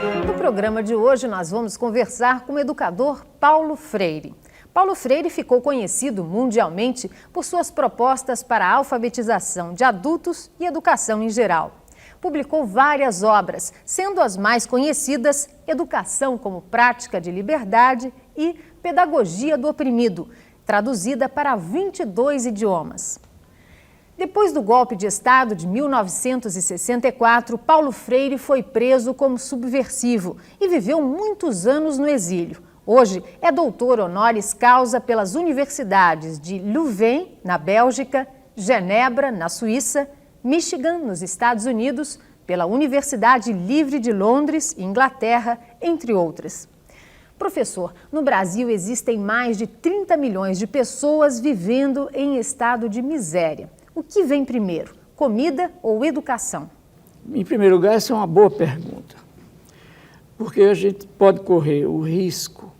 No programa de hoje, nós vamos conversar com o educador Paulo Freire. Paulo Freire ficou conhecido mundialmente por suas propostas para a alfabetização de adultos e educação em geral. Publicou várias obras, sendo as mais conhecidas Educação como Prática de Liberdade e Pedagogia do Oprimido, traduzida para 22 idiomas. Depois do golpe de Estado de 1964, Paulo Freire foi preso como subversivo e viveu muitos anos no exílio. Hoje é doutor honoris causa pelas universidades de Louvain, na Bélgica, Genebra, na Suíça, Michigan, nos Estados Unidos, pela Universidade Livre de Londres, Inglaterra, entre outras. Professor, no Brasil existem mais de 30 milhões de pessoas vivendo em estado de miséria. O que vem primeiro, comida ou educação? Em primeiro lugar, essa é uma boa pergunta, porque a gente pode correr o risco,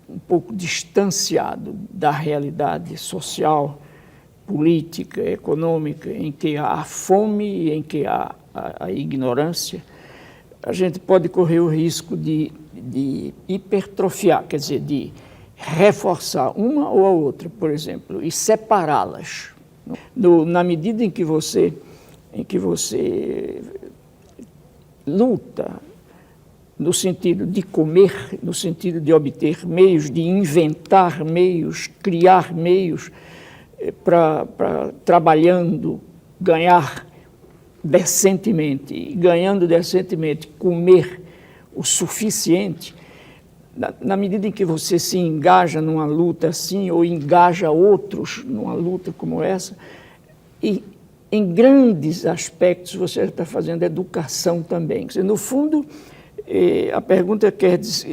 um pouco distanciado da realidade social, política, econômica, em que há a fome e em que há a ignorância, a gente pode correr o risco de hipertrofiar, quer dizer, de reforçar uma ou a outra, por exemplo, e separá-las. Na medida em que você luta no sentido de comer, no sentido de obter meios, de inventar meios, criar meios para trabalhando, ganhar decentemente, e ganhando decentemente, comer o suficiente, na medida em que você se engaja numa luta assim, ou engaja outros numa luta como essa, e em grandes aspectos você está fazendo educação também. Quer dizer, no fundo, a pergunta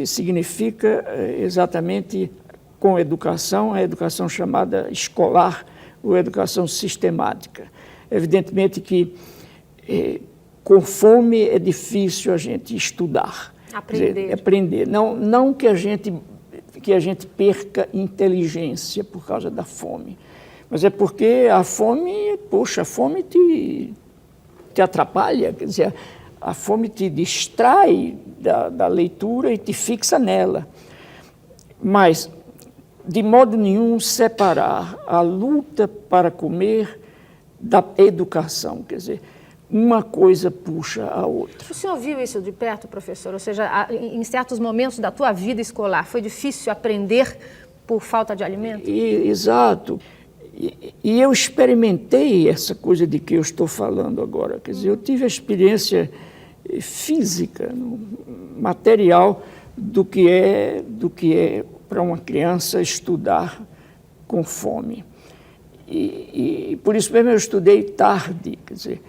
significa exatamente com educação, a educação chamada escolar ou educação sistemática. Evidentemente que com fome é difícil a gente estudar. Aprender. Não que a gente perca inteligência por causa da fome, mas é porque a fome te atrapalha, quer dizer, a fome te distrai da leitura e te fixa nela. Mas, de modo nenhum, separar a luta para comer da educação, quer dizer, uma coisa puxa a outra. O senhor viu isso de perto, professor? Ou seja, em certos momentos da tua vida escolar, foi difícil aprender por falta de alimento? Exato. E eu experimentei essa coisa de que eu estou falando agora. Quer dizer, eu tive a experiência física, material, do que é para uma criança estudar com fome. E por isso mesmo eu estudei tarde, quer dizer,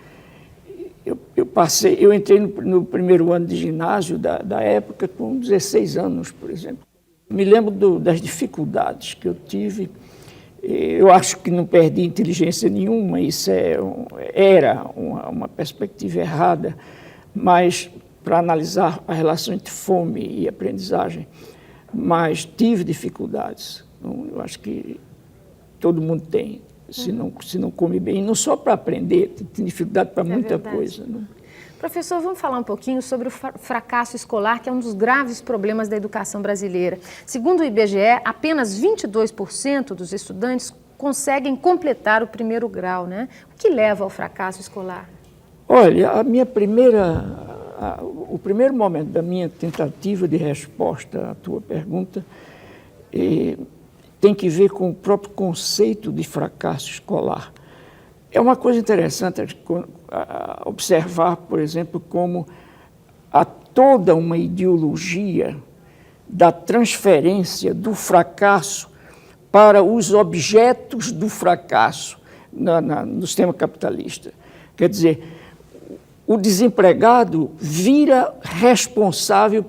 eu entrei no primeiro ano de ginásio da época com 16 anos, por exemplo. Me lembro das dificuldades que eu tive. Eu acho que não perdi inteligência nenhuma, isso era uma perspectiva errada, mas para analisar a relação entre fome e aprendizagem, mas tive dificuldades. Eu acho que todo mundo tem. Se não come bem, não só para aprender, tem dificuldade para muita coisa. Né? Professor, vamos falar um pouquinho sobre o fracasso escolar, que é um dos graves problemas da educação brasileira. Segundo o IBGE, apenas 22% dos estudantes conseguem completar o primeiro grau, né? O que leva ao fracasso escolar? Olha, o primeiro momento da minha tentativa de resposta à tua pergunta tem que ver com o próprio conceito de fracasso escolar. É uma coisa interessante observar, por exemplo, como há toda uma ideologia da transferência do fracasso para os objetos do fracasso no sistema capitalista. Quer dizer, o desempregado vira responsável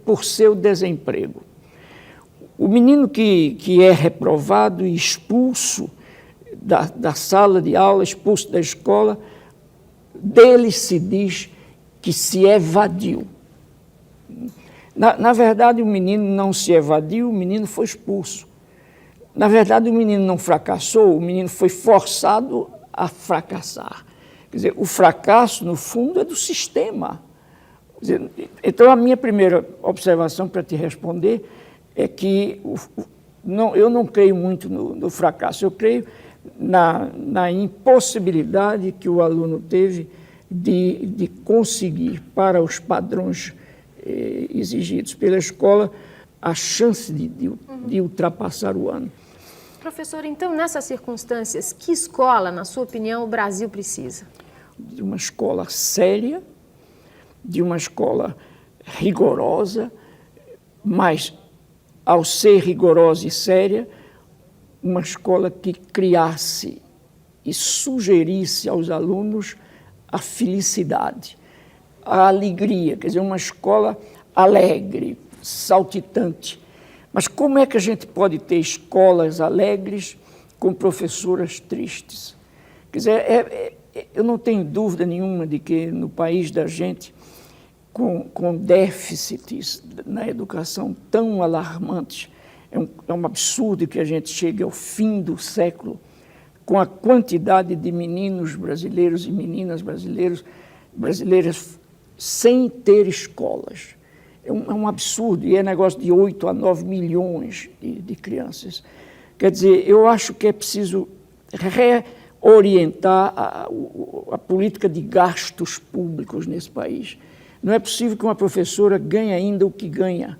por seu desemprego. O menino que é reprovado e expulso da sala de aula, expulso da escola, dele se diz que se evadiu. Na verdade, o menino não se evadiu, o menino foi expulso. Na verdade, o menino não fracassou, o menino foi forçado a fracassar. Quer dizer, o fracasso, no fundo, é do sistema. Então, a minha primeira observação para te responder é que eu não creio muito no fracasso, eu creio na impossibilidade que o aluno teve de conseguir, para os padrões exigidos pela escola, a chance de ultrapassar o ano. Professor, então, nessas circunstâncias, que escola, na sua opinião, o Brasil precisa? De uma escola séria, de uma escola rigorosa, mas, ao ser rigorosa e séria, uma escola que criasse e sugerisse aos alunos a felicidade, a alegria, quer dizer, uma escola alegre, saltitante. Mas como é que a gente pode ter escolas alegres com professoras tristes? Quer dizer, eu não tenho dúvida nenhuma de que no país da gente, com déficits na educação tão alarmantes, é um absurdo que a gente chegue ao fim do século com a quantidade de meninos brasileiros e meninas brasileiras sem ter escolas. É um absurdo, e é negócio de 8 a 9 milhões de crianças. Quer dizer, eu acho que é preciso reorientar a política de gastos públicos nesse país. Não é possível que uma professora ganhe ainda o que ganha,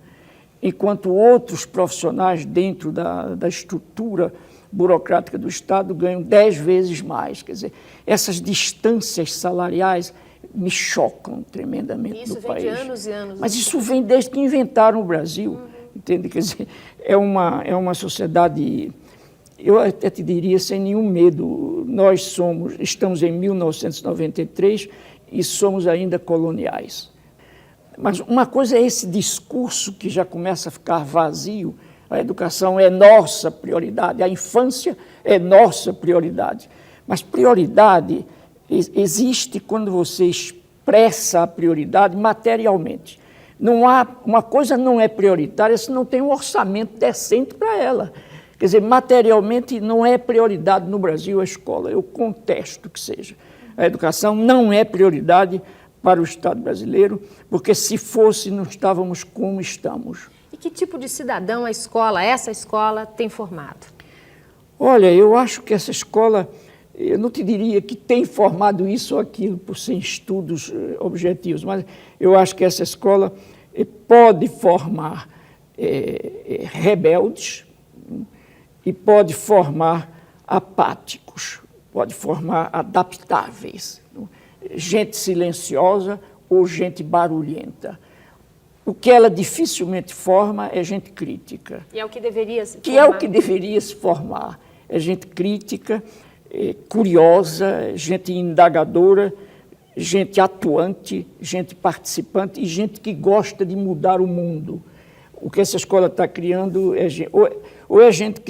enquanto outros profissionais dentro da estrutura burocrática do Estado ganham 10 vezes mais. Quer dizer, essas distâncias salariais me chocam tremendamente no país. Isso vem de anos e anos. Mas isso vem desde que inventaram o Brasil, entende? Quer dizer, é uma sociedade, eu até te diria, sem nenhum medo. Nós estamos em 1993 e somos ainda coloniais. Mas uma coisa é esse discurso que já começa a ficar vazio. A educação é nossa prioridade, a infância é nossa prioridade. Mas prioridade existe quando você expressa a prioridade materialmente. Uma coisa não é prioritária se não tem um orçamento decente para ela. Quer dizer, materialmente não é prioridade no Brasil a escola, eu contesto que seja. A educação não é prioridade para o Estado brasileiro, porque se fosse, não estávamos como estamos. E que tipo de cidadão essa escola tem formado? Olha, eu acho que essa escola, eu não te diria que tem formado isso ou aquilo por sem estudos objetivos, mas eu acho que essa escola pode formar rebeldes e pode formar apáticos, pode formar adaptáveis, gente silenciosa ou gente barulhenta. O que ela dificilmente forma é gente crítica. E é o que deveria se formar. Que é o que deveria se formar. É gente crítica, curiosa, gente indagadora, gente atuante, gente participante e gente que gosta de mudar o mundo. O que essa escola está criando ou é gente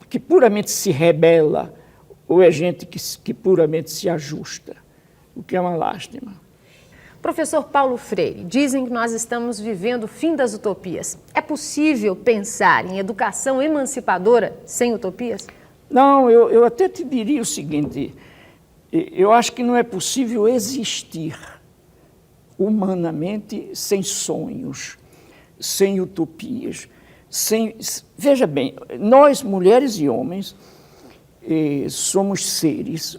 que puramente se rebela, ou é gente que puramente se ajusta, o que é uma lástima. Professor Paulo Freire, dizem que nós estamos vivendo o fim das utopias. É possível pensar em educação emancipadora sem utopias? Não, eu até te diria o seguinte, eu acho que não é possível existir humanamente sem sonhos, sem utopias, Veja bem, nós, mulheres e homens, somos seres,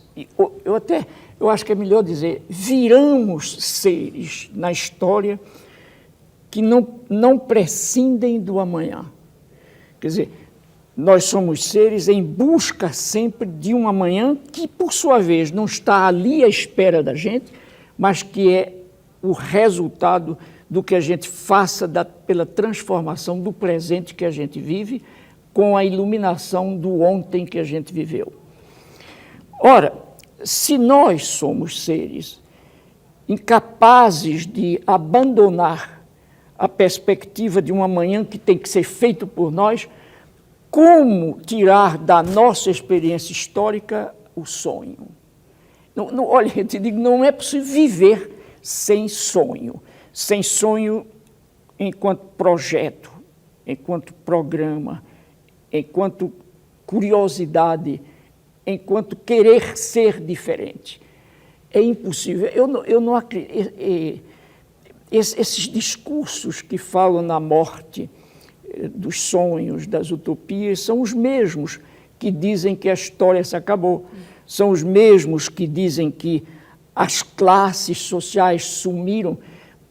eu acho que é melhor dizer, viramos seres na história que não prescindem do amanhã. Quer dizer, nós somos seres em busca sempre de um amanhã que, por sua vez, não está ali à espera da gente, mas que é o resultado do que a gente faça pela transformação do presente que a gente vive com a iluminação do ontem que a gente viveu. Ora, se nós somos seres incapazes de abandonar a perspectiva de um amanhã que tem que ser feito por nós, como tirar da nossa experiência histórica o sonho? Olha, eu te digo, não é possível viver sem sonho enquanto projeto, enquanto programa, enquanto curiosidade, enquanto querer ser diferente. É impossível. Eu não acredito. esses discursos que falam na morte dos sonhos, das utopias, são os mesmos que dizem que a história se acabou, são os mesmos que dizem que as classes sociais sumiram.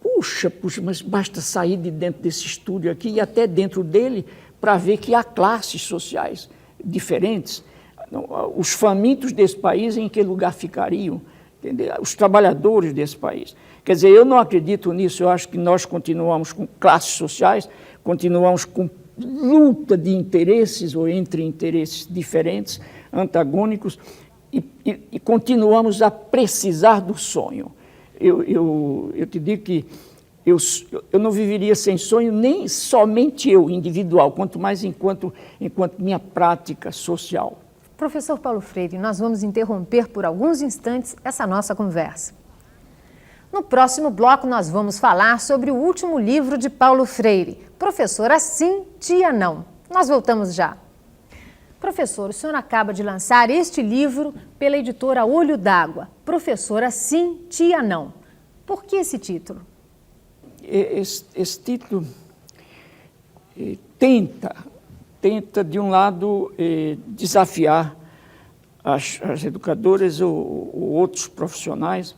Puxa, mas basta sair de dentro desse estúdio aqui e até dentro dele para ver que há classes sociais diferentes. Os famintos desse país, em que lugar ficariam? Entendeu? Os trabalhadores desse país. Quer dizer, eu não acredito nisso, eu acho que nós continuamos com classes sociais, continuamos com luta de interesses ou entre interesses diferentes, antagônicos, e continuamos a precisar do sonho. Eu te digo que eu não viveria sem sonho, nem somente eu, individual, quanto mais enquanto minha prática social. Professor Paulo Freire, nós vamos interromper por alguns instantes essa nossa conversa. No próximo bloco, nós vamos falar sobre o último livro de Paulo Freire, Professora Sim, Tia Não. Nós voltamos já. Professor, o senhor acaba de lançar este livro pela editora Olho d'Água, Professora Sim, Tia Não. Por que esse título? Esse título tenta, de um lado, desafiar as educadoras ou outros profissionais.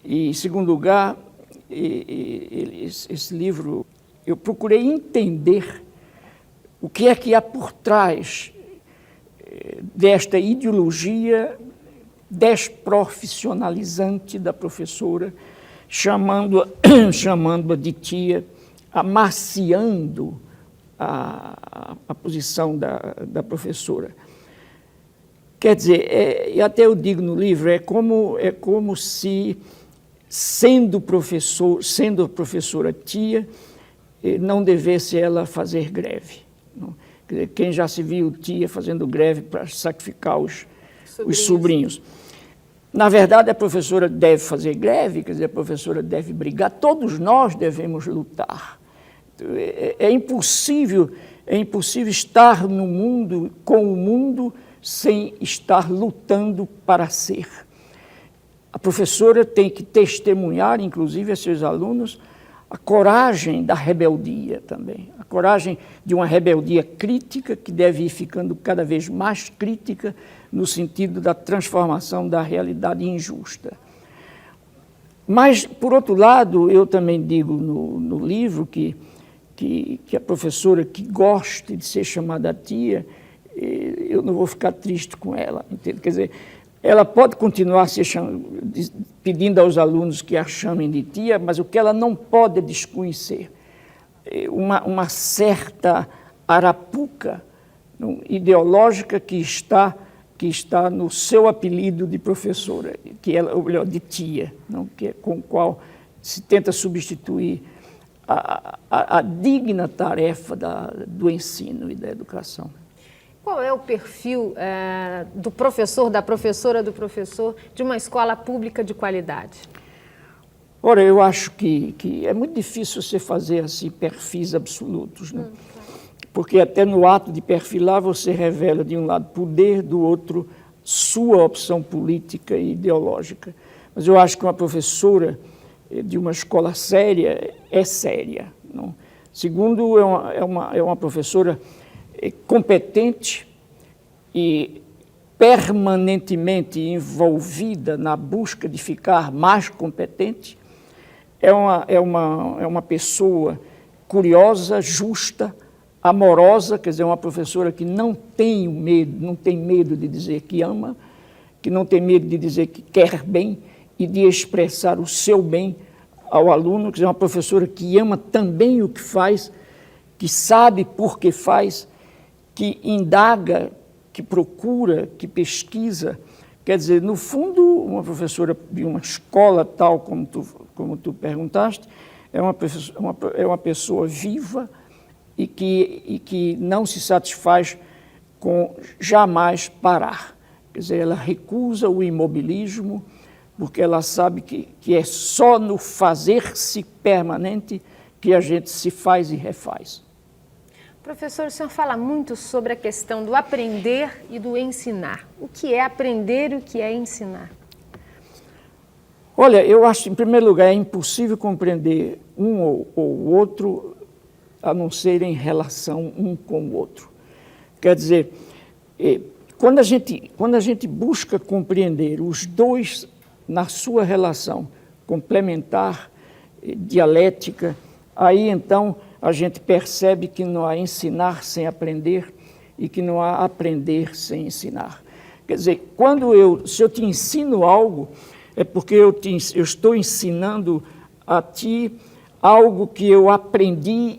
E, em segundo lugar, esse livro, eu procurei entender o que é que há por trás desta ideologia desprofissionalizante da professora, chamando-a de tia, amaciando a posição da professora. Quer dizer, e até eu digo no livro, é como se, sendo a professora tia, não devesse ela fazer greve. Não? Quer dizer, quem já se viu tia fazendo greve para sacrificar os sobrinhos. Na verdade, a professora deve fazer greve, quer dizer, a professora deve brigar, todos nós devemos lutar. É impossível estar no mundo, com o mundo, sem estar lutando para ser. A professora tem que testemunhar, inclusive a seus alunos, a coragem da rebeldia também, a coragem de uma rebeldia crítica que deve ir ficando cada vez mais crítica no sentido da transformação da realidade injusta. Mas, por outro lado, eu também digo no livro que a professora que goste de ser chamada tia, eu não vou ficar triste com ela, entende? Quer dizer, ela pode continuar pedindo aos alunos que a chamem de tia, mas o que ela não pode desconhecer uma certa arapuca ideológica que está no seu apelido de professora, ou melhor, de tia, com o qual se tenta substituir a digna tarefa do ensino e da educação. Qual é o perfil do professor, da professora, do professor de uma escola pública de qualidade? Ora, eu acho que é muito difícil você fazer assim perfis absolutos, né? Porque até no ato de perfilar você revela de um lado poder, do outro sua opção política e ideológica. Mas eu acho que uma professora de uma escola séria é séria, não? Segundo, é uma professora competente e permanentemente envolvida na busca de ficar mais competente. É uma pessoa curiosa, justa, amorosa, quer dizer, uma professora que não tem medo de dizer que ama, que não tem medo de dizer que quer bem e de expressar o seu bem ao aluno, quer dizer, uma professora que ama também o que faz, que sabe por que faz, que indaga, que procura, que pesquisa. Quer dizer, no fundo, uma professora de uma escola tal como tu perguntaste, é uma pessoa viva e que não se satisfaz com jamais parar. Quer dizer, ela recusa o imobilismo, porque ela sabe que é só no fazer-se permanente que a gente se faz e refaz. Professor, o senhor fala muito sobre a questão do aprender e do ensinar. O que é aprender e o que é ensinar? Olha, eu acho, em primeiro lugar, é impossível compreender um ou o outro a não ser em relação um com o outro. Quer dizer, quando a gente busca compreender os dois na sua relação complementar, dialética, aí então a gente percebe que não há ensinar sem aprender e que não há aprender sem ensinar. Quer dizer, se eu te ensino algo, é porque eu estou ensinando a ti algo que eu aprendi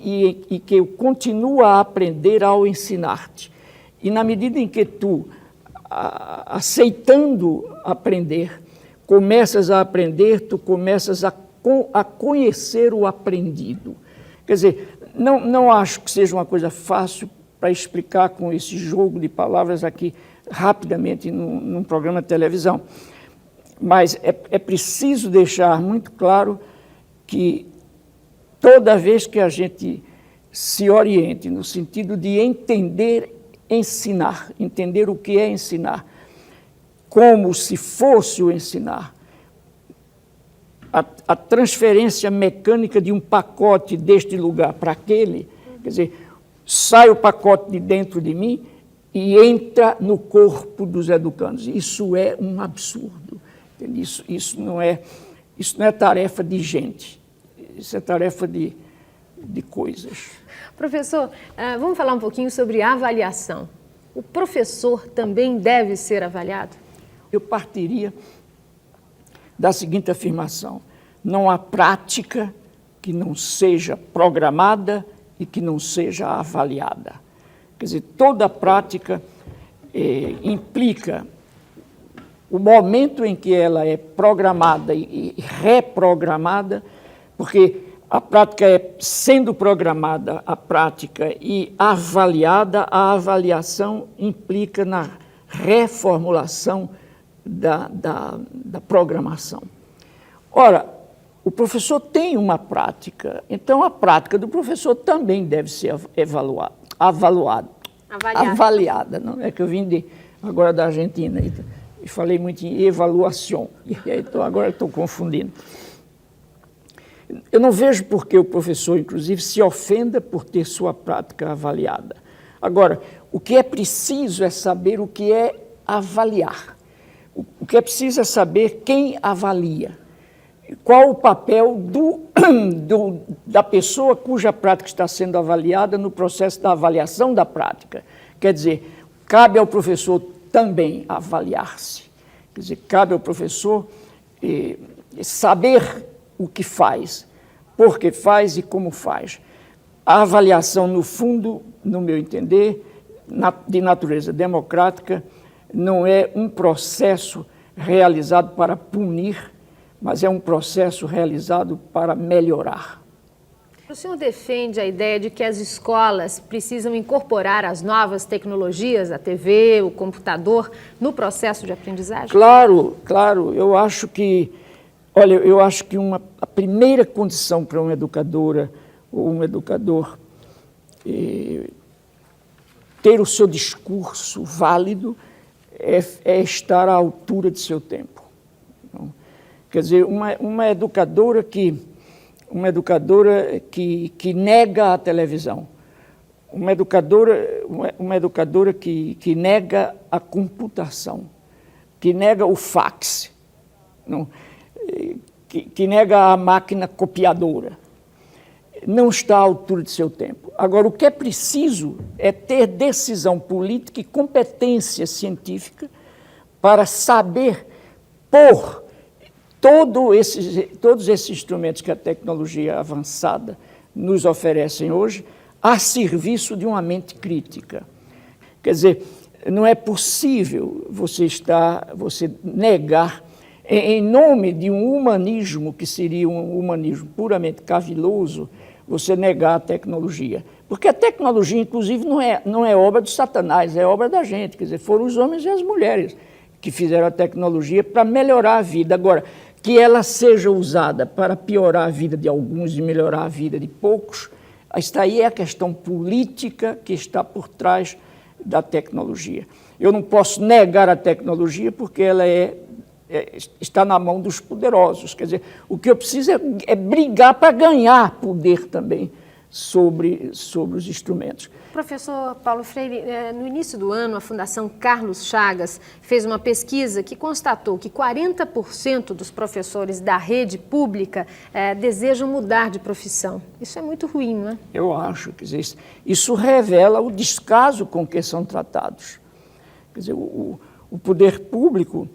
e que eu continuo a aprender ao ensinar-te. E na medida em que tu, aceitando aprender, começas a aprender, tu começas a conhecer o aprendido. Quer dizer, não acho que seja uma coisa fácil para explicar com esse jogo de palavras aqui rapidamente num programa de televisão. Mas é preciso deixar muito claro que toda vez que a gente se oriente no sentido de entender, ensinar, entender o que é ensinar, como se fosse o ensinar, a transferência mecânica de um pacote deste lugar para aquele, quer dizer, sai o pacote de dentro de mim e entra no corpo dos educandos. Isso é um absurdo. Isso não é tarefa de gente, isso é tarefa de coisas. Professor, vamos falar um pouquinho sobre avaliação. O professor também deve ser avaliado? Eu partiria da seguinte afirmação: não há prática que não seja programada e que não seja avaliada. Quer dizer, toda prática implica o momento em que ela é programada e reprogramada, porque a prática é sendo programada, a prática e avaliada, a avaliação implica na reformulação da programação. Ora, o professor tem uma prática, então a prática do professor também deve ser avaliada. Não é que eu vim agora da Argentina e falei muito em evaluação, e aí agora estou confundindo. Eu não vejo por que o professor, inclusive, se ofenda por ter sua prática avaliada. Agora, o que é preciso é saber o que é avaliar. O que é preciso é saber quem avalia. Qual o papel da pessoa cuja prática está sendo avaliada no processo da avaliação da prática. Quer dizer, cabe ao professor também avaliar-se. Quer dizer, cabe ao professor saber o que faz, por que faz e como faz. A avaliação, no fundo, no meu entender, de natureza democrática, não é um processo realizado para punir, mas é um processo realizado para melhorar. O senhor defende a ideia de que as escolas precisam incorporar as novas tecnologias, a TV, o computador, no processo de aprendizagem? Claro. Eu acho que a primeira condição para uma educadora ou um educador ter o seu discurso válido é estar à altura de seu tempo. Então, quer dizer, uma educadora que nega a televisão, uma educadora que nega a computação, que nega o fax, não, que nega a máquina copiadora, não está à altura de seu tempo. Agora, o que é preciso é ter decisão política e competência científica para saber pôr todos esses instrumentos que a tecnologia avançada nos oferecem hoje a serviço de uma mente crítica. Quer dizer, não é possível você negar, em nome de um humanismo que seria um humanismo puramente caviloso, você negar a tecnologia. Porque a tecnologia, inclusive, não é obra de Satanás, é obra da gente. Quer dizer, foram os homens e as mulheres que fizeram a tecnologia para melhorar a vida. Agora, que ela seja usada para piorar a vida de alguns e melhorar a vida de poucos, esta aí é a questão política que está por trás da tecnologia. Eu não posso negar a tecnologia porque ela é está na mão dos poderosos. Quer dizer, o que eu preciso é brigar para ganhar poder também sobre os instrumentos. Professor Paulo Freire, no início do ano, a Fundação Carlos Chagas fez uma pesquisa que constatou que 40% dos professores da rede pública desejam mudar de profissão. Isso é muito ruim, não é? Eu acho que isso revela o descaso com que são tratados. Quer dizer, o poder público...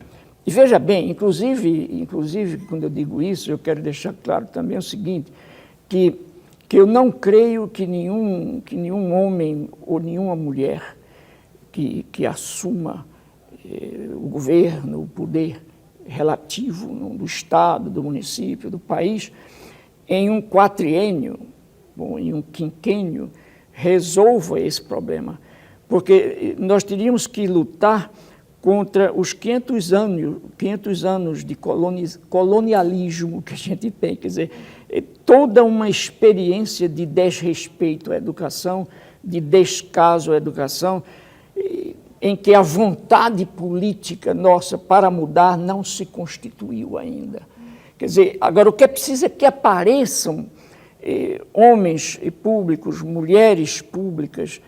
E veja bem, inclusive, quando eu digo isso, eu quero deixar claro também o seguinte, que eu não creio que nenhum homem ou nenhuma mulher que assuma o governo, o poder relativo do Estado, do município, do país, em um quatriênio, em um quinquênio, resolva esse problema. Porque nós teríamos que lutar contra os 500 anos de colonialismo que a gente tem, quer dizer, toda uma experiência de desrespeito à educação, de descaso à educação, em que a vontade política nossa para mudar não se constituiu ainda. Quer dizer, agora o que é preciso é que apareçam homens públicos, mulheres públicas,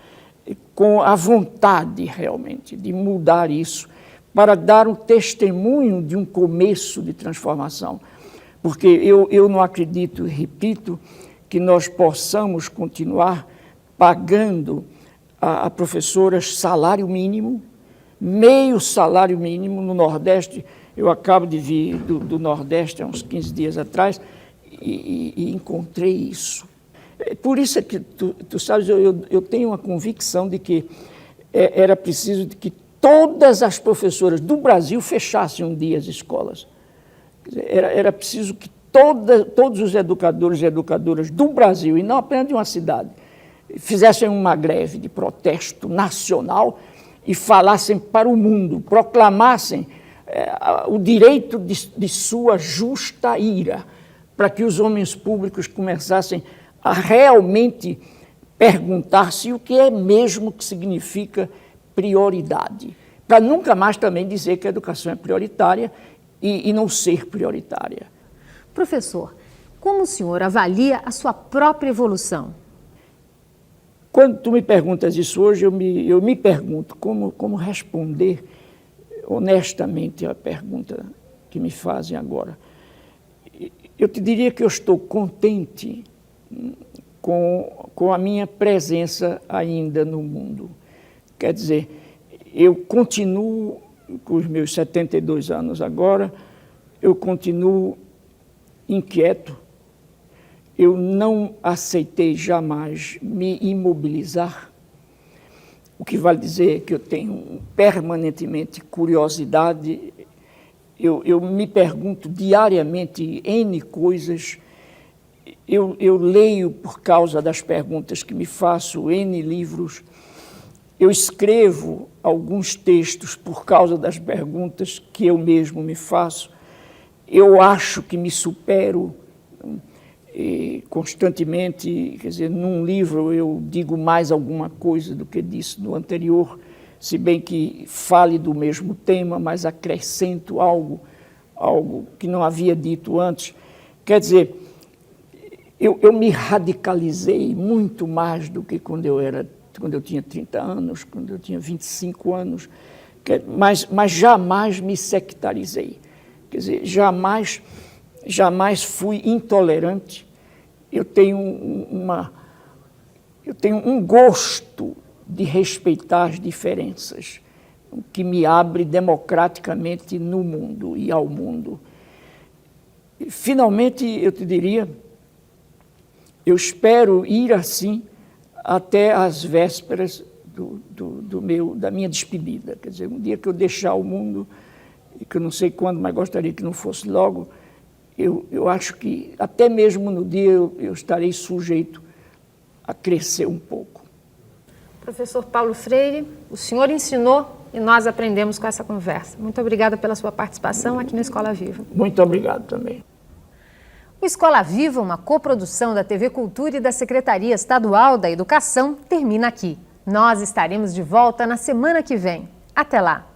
com a vontade realmente de mudar isso, para dar o testemunho de um começo de transformação. Porque eu não acredito, repito, que nós possamos continuar pagando a professoras salário mínimo, meio salário mínimo no Nordeste. Eu acabo de vir do Nordeste há uns 15 dias atrás e encontrei isso. Por isso é que, tu sabes, eu tenho uma convicção de que era preciso de que todas as professoras do Brasil fechassem um dia as escolas. Era preciso que todos os educadores e educadoras do Brasil, e não apenas de uma cidade, fizessem uma greve de protesto nacional e falassem para o mundo, proclamassem o direito de sua justa ira, para que os homens públicos começassem a realmente perguntar-se o que é mesmo que significa prioridade, para nunca mais também dizer que a educação é prioritária e não ser prioritária. Professor, como o senhor avalia a sua própria evolução? Quando tu me perguntas isso hoje, eu me pergunto como responder honestamente a pergunta que me fazem agora. Eu te diria que eu estou contente com a minha presença ainda no mundo. Quer dizer, eu continuo, com os meus 72 anos agora, eu continuo inquieto. Eu não aceitei jamais me imobilizar, o que vale dizer que eu tenho permanentemente curiosidade. Eu me pergunto diariamente N coisas. Eu leio por causa das perguntas que me faço, N livros. Eu escrevo alguns textos por causa das perguntas que eu mesmo me faço. Eu acho que me supero constantemente. Quer dizer, num livro eu digo mais alguma coisa do que disse no anterior, se bem que fale do mesmo tema, mas acrescento algo que não havia dito antes. Quer dizer, eu me radicalizei muito mais do que quando eu tinha 30 anos, quando eu tinha 25 anos, mas jamais me sectarizei. Quer dizer, jamais fui intolerante. Eu tenho um gosto de respeitar as diferenças, que me abre democraticamente no mundo e ao mundo. E, finalmente, eu te diria, eu espero ir assim até as vésperas da minha despedida. Quer dizer, um dia que eu deixar o mundo, e que eu não sei quando, mas gostaria que não fosse logo, eu acho que até mesmo no dia eu estarei sujeito a crescer um pouco. Professor Paulo Freire, o senhor ensinou e nós aprendemos com essa conversa. Muito obrigada pela sua participação aqui no Escola Viva. Muito obrigado também. O Escola Viva, uma coprodução da TV Cultura e da Secretaria Estadual da Educação, termina aqui. Nós estaremos de volta na semana que vem. Até lá!